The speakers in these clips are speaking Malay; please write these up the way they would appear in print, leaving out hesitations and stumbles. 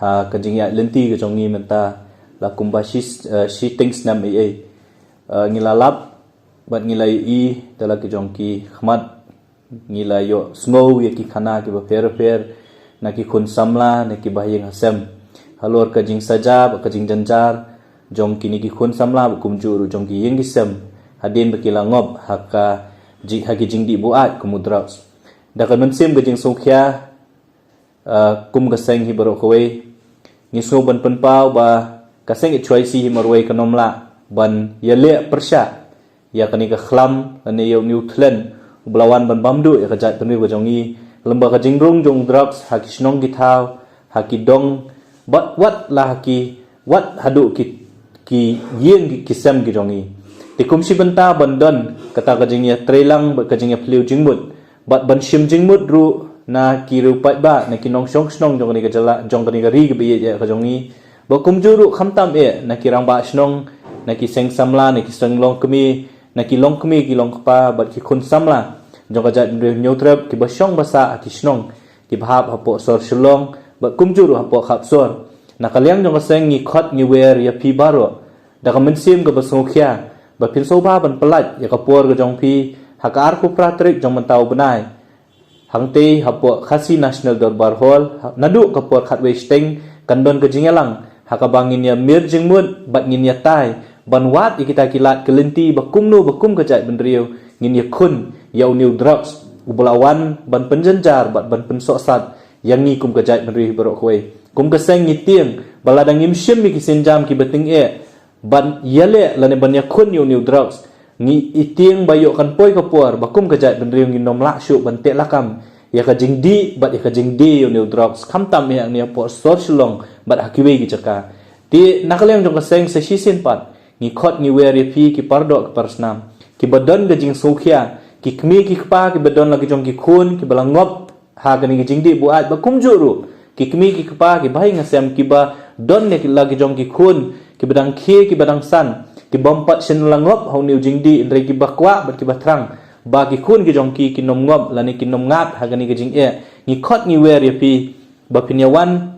ha kajing ya lenti ke jongi menta la kumba shi things nam ngilalap bat ngilai tala ke jongki khmat ngilai yo snow ye ki khana ki ba fer na ki khun samla na ki bahing hasem halor kajing sajab kajing janjar jongki ni ki khun samla kumjuru jongki yengi sem hadin bakila ngob haka haki jingdi buat kumudraus dakan mensim kajing songkya kum kaseng hi baro kowe ngiso ban penpau ba kaseng choisi hi marwai kanomla ban yale persya ya kani ka khlam ane yo Newtland belawan ban bamdu ya kajat tenu ba jongi lemba ka jingrung jong drugs haki snong ki thau haki dong but what la haki what hadu ki yeng ki sem ki jongi ti kumsi benta bandon kata ka jingya trelang ba ka jingya fliu jingmut bat ban shim jingmut ru na ki ru pat ba na ki nong shong snong jong ni ka jala jong kani ka ri ka bi ya ka jongi ba kumjuru khamtam na ki rang ba snong na ki seng samla na ki seng long kemi na ki long kemi ki long kpa bat ki khun samla jong kajat nyutrep ki basyong basa ki snong ki bahap hapo sor shulong ba kumjuru hapo khap sor na kalyang jong kaseng ni khot ni wer ya pi baro da ka mensim ka basongkhya ba pin soba ban pelat ya ka por ka jong pi hakar ku pratrik jong mentau benai hangte hapo khasi national darbar hall nadu ka por khatwe steng kandon ka jingelang hakabangin ya mir jingmut bat ngin ya tai banwat kita kilat kelenti bakum kejat bendriu ngin ya kun yau new drugs ublawan ban penjenjar bat ban pensoksat yang ni kum kejat bendriu barok kowe kum keseng ngitieng baladang imsyem mi kisenjam ki beting ban yale lane ban ya kun yau new drugs ngi itieng bayok kan poi kapor bakum kejat bendriu ngin nom lak syuk ban tek lakam ya ka jingdi bat ya ka jingdi yau new drugs khamtam yang ni por sor shulong bat hakiwe ki caka ti nakaleng jong keseng se sisin pat ngi khot ngi weri pi ki pardo ki parsnam ki badon ga jing sokhya ki kmi ki kpa ki badon lagi jong ki khun ki balangop ha ga ni jingdi buat ba kumjuru ki kmi ki kpa ki bai ngasem ki ba don ne ki lagi jong ki khun ki badang khi ki badang san ki bompat sin langop hau niu jingdi ndre ki bakwa bat ki batrang ba ki khun ki jong ki nom ngop lani ki nom ngat ha ga ni jing ngi khot ngi weri pi ba pinyawan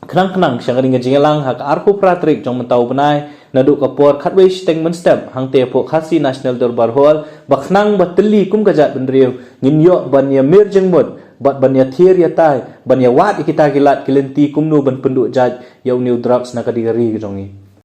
kenang syang ring jingelang hak arku pratrik jong mentau benai nadu kapor khatwe steng men step hangte po khasi national darbar hall bakhnang bateli kum kajat bendriu ngin yo ban ya mir jengmut bat ban ya thir ya tai ban ya wat kita gilat kilenti kumnu ban penduk jaj yau new drugs na kadigari jongi